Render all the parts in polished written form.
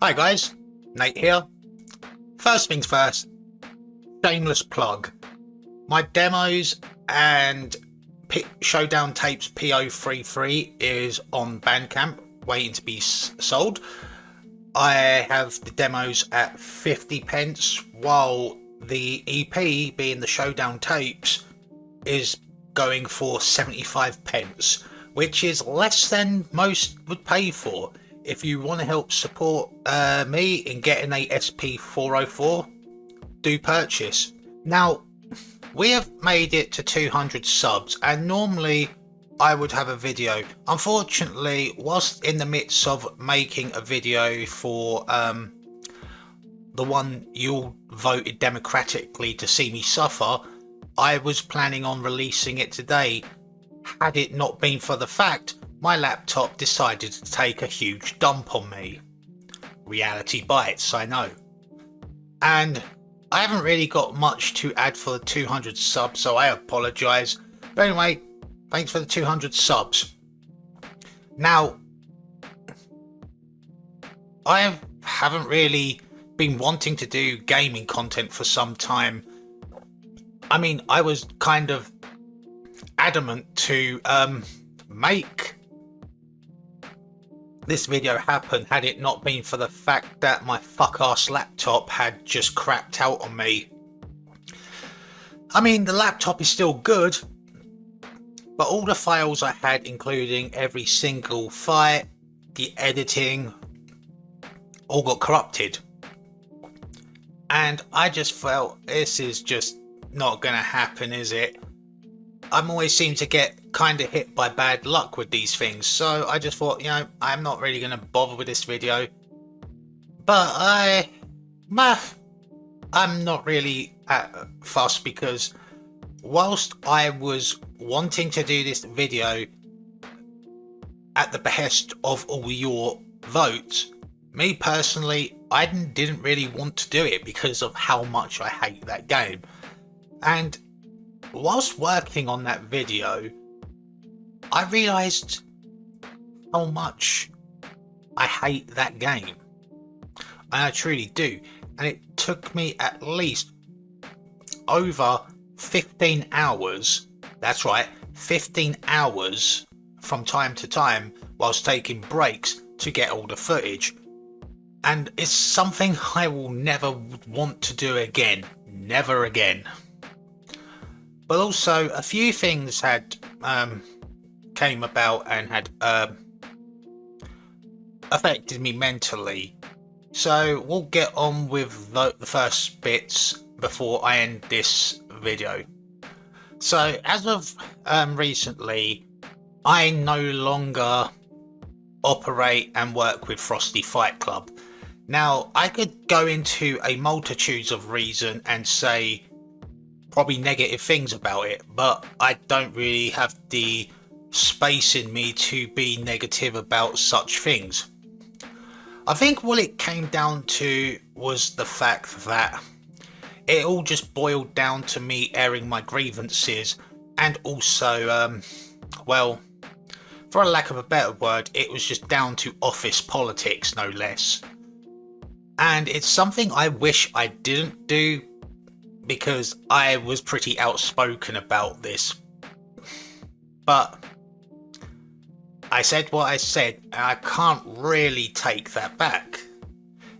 Hi guys, Nate here. First things first, shameless plug. My demos and Showdown tapes P033 is on Bandcamp, waiting to be sold. I have the demos at 50 pence, while the EP, being the Showdown tapes, is going for 75 pence, which is less than most would pay for. If you want to help support me in getting a SP404, do purchase. Now, we have made it to 200 subs, and normally I would have a video. Unfortunately, whilst in the midst of making a video for the one you all voted democratically to see me suffer, I was planning on releasing it today, had it not been for the fact my laptop decided to take a huge dump on me. Reality bites, I know. And I haven't really got much to add for the 200 subs, so I apologise. But anyway, thanks for the 200 subs. Now, I haven't really been wanting to do gaming content for some time. I mean, I was kind of adamant to make this video happen, had it not been for the fact that my fuck-ass laptop had just crapped out on me. I mean, the laptop is still good, but all the files I had, including every single fight, the editing, all got corrupted. And I just felt, this is just not gonna happen, is it? I'm always seem to get kind of hit by bad luck with these things, so I just thought, I'm not really going to bother with this video. But I'm not really fussed, because whilst I was wanting to do this video at the behest of all your votes, me personally, I didn't really want to do it because of how much I hate that game. And whilst working on that video, I realised how much I hate that game. And I truly do. And it took me at least over 15 hours, that's right, 15 hours from time to time whilst taking breaks to get all the footage. And it's something I will never want to do again. Never again. But also, a few things had came about and had affected me mentally. So we'll get on with the first bits before I end this video. So as of recently, I no longer operate and work with Frosty Fight Club. Now, I could go into a multitude of reasons and say probably negative things about it, but I don't really have the space in me to be negative about such things. I think what it came down to was the fact that it all just boiled down to me airing my grievances, and also, well, for a lack of a better word, it was just down to office politics, no less. And it's something I wish I didn't do, because I was pretty outspoken about this. But I said what I said, and I can't really take that back,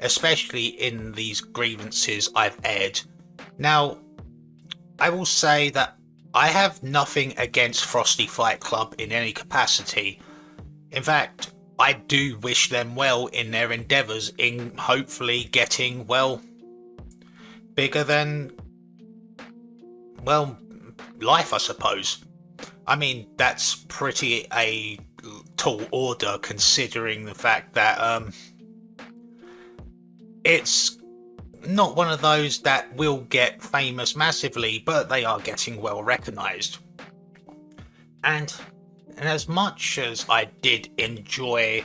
especially in these grievances I've aired. Now, I will say that I have nothing against Frosty Fight Club in any capacity. In fact, I do wish them well in their endeavours in hopefully getting, well, bigger than, well, life, I suppose. I mean, that's pretty a tall order, considering the fact that it's not one of those that will get famous massively, but they are getting well recognised. And as much as I did enjoy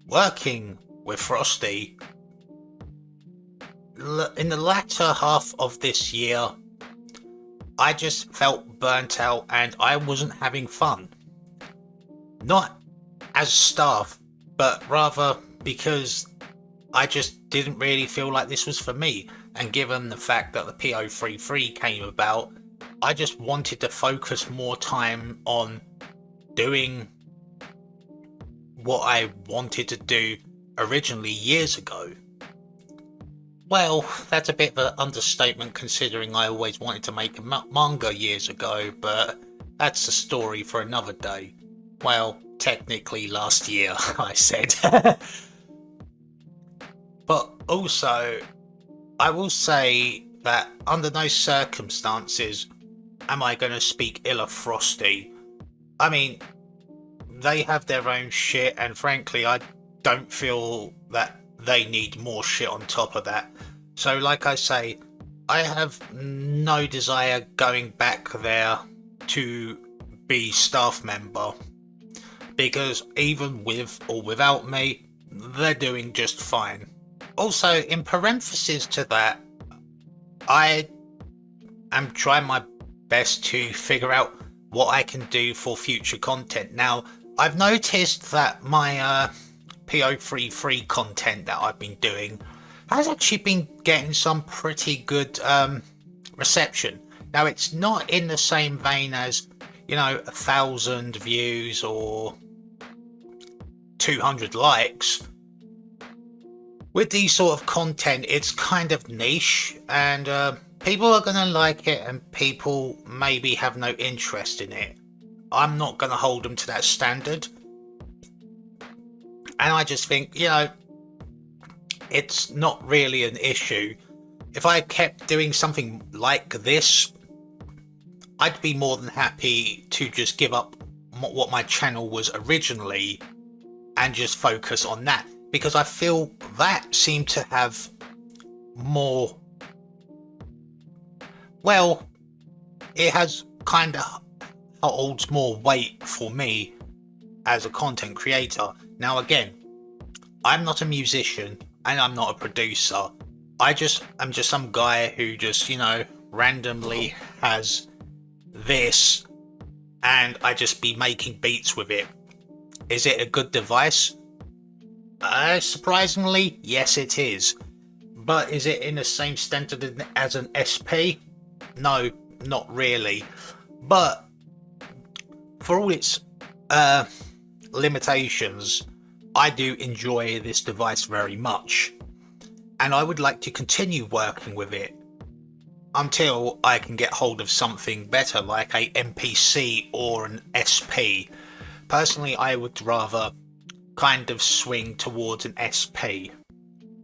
working with Frosty, in the latter half of this year, I just felt burnt out and I wasn't having fun. Not as staff, but rather because I just didn't really feel like this was for me. And given the fact that the PO33 came about, I just wanted to focus more time on doing what I wanted to do originally years ago. Well, that's a bit of an understatement considering I always wanted to make a manga years ago, but that's a story for another day. Well, technically last year, I said. But also, I will say that under no circumstances am I going to speak ill of Frosty. I mean, they have their own shit, and frankly, I don't feel that they need more shit on top of that. So, like I say, I have no desire going back there to be staff member, because even with or without me, they're doing just fine. Also, in parentheses to that, I am trying my best to figure out what I can do for future content. Now, I've noticed that my PO33 content that I've been doing has actually been getting some pretty good reception. Now, it's not in the same vein as, 1,000 views or 200 likes. With these sort of content, it's kind of niche, and people are going to like it and people maybe have no interest in it. I'm not going to hold them to that standard. And I just think, it's not really an issue. If I kept doing something like this, I'd be more than happy to just give up what my channel was originally and just focus on that. Because I feel that seemed to have more... Well, it has kind of holds more weight for me as a content creator. Now again, I'm not a musician and I'm not a producer. I'm just some guy who just, randomly has this and I just be making beats with it. Is it a good device? Surprisingly, yes it is. But is it in the same standard as an SP? No, not really. But for all its limitations, I do enjoy this device very much. And I would like to continue working with it until I can get hold of something better like a MPC or an SP. Personally, I would rather kind of swing towards an SP.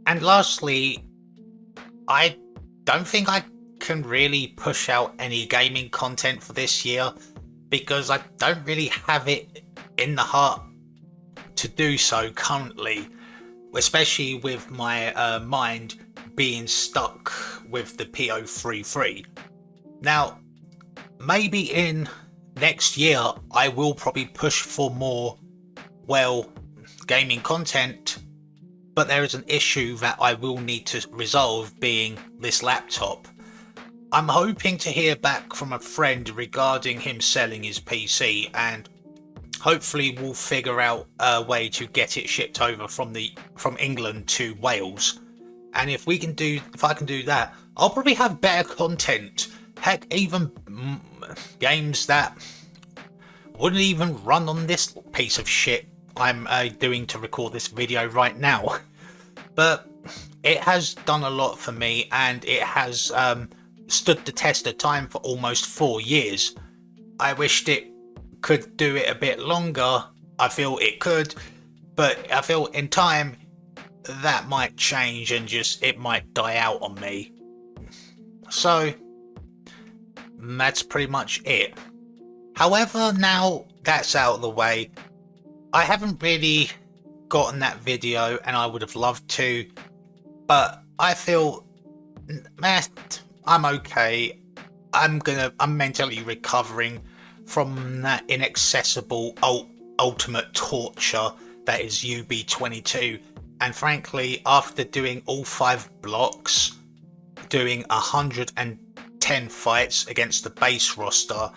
And lastly, I don't think I can really push out any gaming content for this year because I don't really have it in the heart to do so currently, especially with my mind being stuck with the PO33. Now, maybe in next year I will probably push for more, gaming content, but there is an issue that I will need to resolve, being this laptop. I'm hoping to hear back from a friend regarding him selling his PC, and hopefully we'll figure out a way to get it shipped over from England to Wales. And if I can do that, I'll probably have better content. Heck, even games that wouldn't even run on this piece of shit I'm doing to record this video right now. But it has done a lot for me, and it has stood the test of time for almost 4 years. I wished it could do it a bit longer. I feel it could, but I feel in time that might change and it might die out on me. So that's pretty much it. However, now that's out of the way, I haven't really gotten that video and I would have loved to, but I feel I'm okay. I'm mentally recovering from that inaccessible ultimate torture that is UB22. And frankly, after doing all 5 blocks, doing 110 fights against the base roster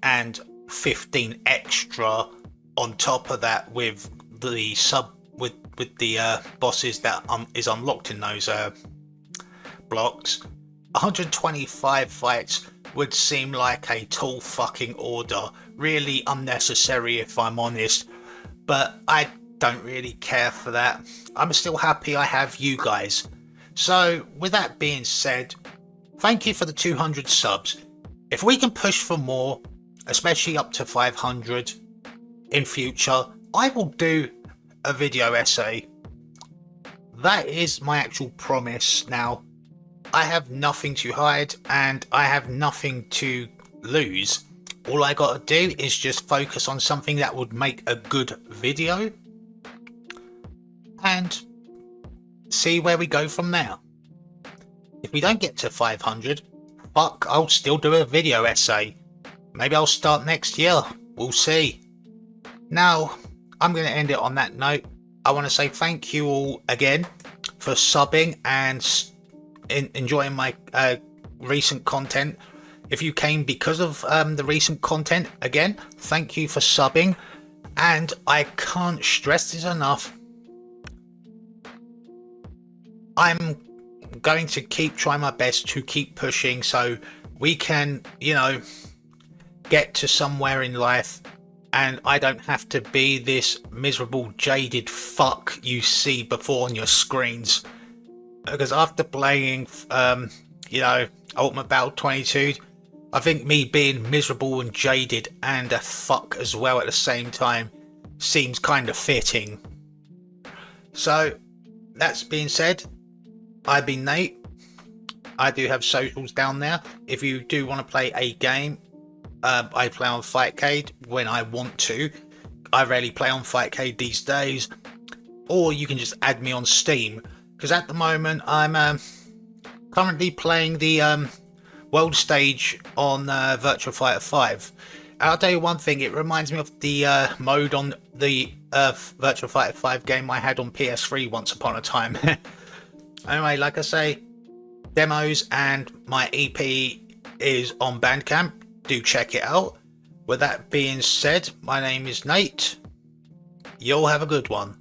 and 15 extra on top of that with with the bosses that is unlocked in those blocks, 125 fights would seem like a tall fucking order, really unnecessary if I'm honest, but I don't really care for that. I'm still happy I have you guys. So with that being said, thank you for the 200 subs. If we can push for more, especially up to 500 in future, I will do a video essay. That is my actual promise. Now, I have nothing to hide and I have nothing to lose. All I gotta do is just focus on something that would make a good video and see where we go from there. If we don't get to 500, fuck, I'll still do a video essay. Maybe I'll start next year, we'll see. Now, I'm going to end it on that note. I want to say thank you all again for subbing and enjoying my recent content. If you came because of the recent content, again, thank you for subbing. And I can't stress this enough. I'm going to keep trying my best to keep pushing so we can, you know, get to somewhere in life and I don't have to be this miserable jaded fuck you see before on your screens. Because after playing you know, Ultimate Battle 22, I think me being miserable and jaded and a fuck as well at the same time seems kind of fitting. So that's being said, I've been Nate. I do have socials down there. If you do want to play a game, I play on Fightcade when I want to. I rarely play on Fightcade these days. Or you can just add me on Steam. Because at the moment I'm currently playing the world stage on Virtua Fighter 5. And I'll tell you one thing, it reminds me of the mode on the Virtua Fighter 5 game I had on PS3 once upon a time. Anyway, like I say, demos and my EP is on Bandcamp. Do check it out. With that being said, my name is Nate. You'll have a good one.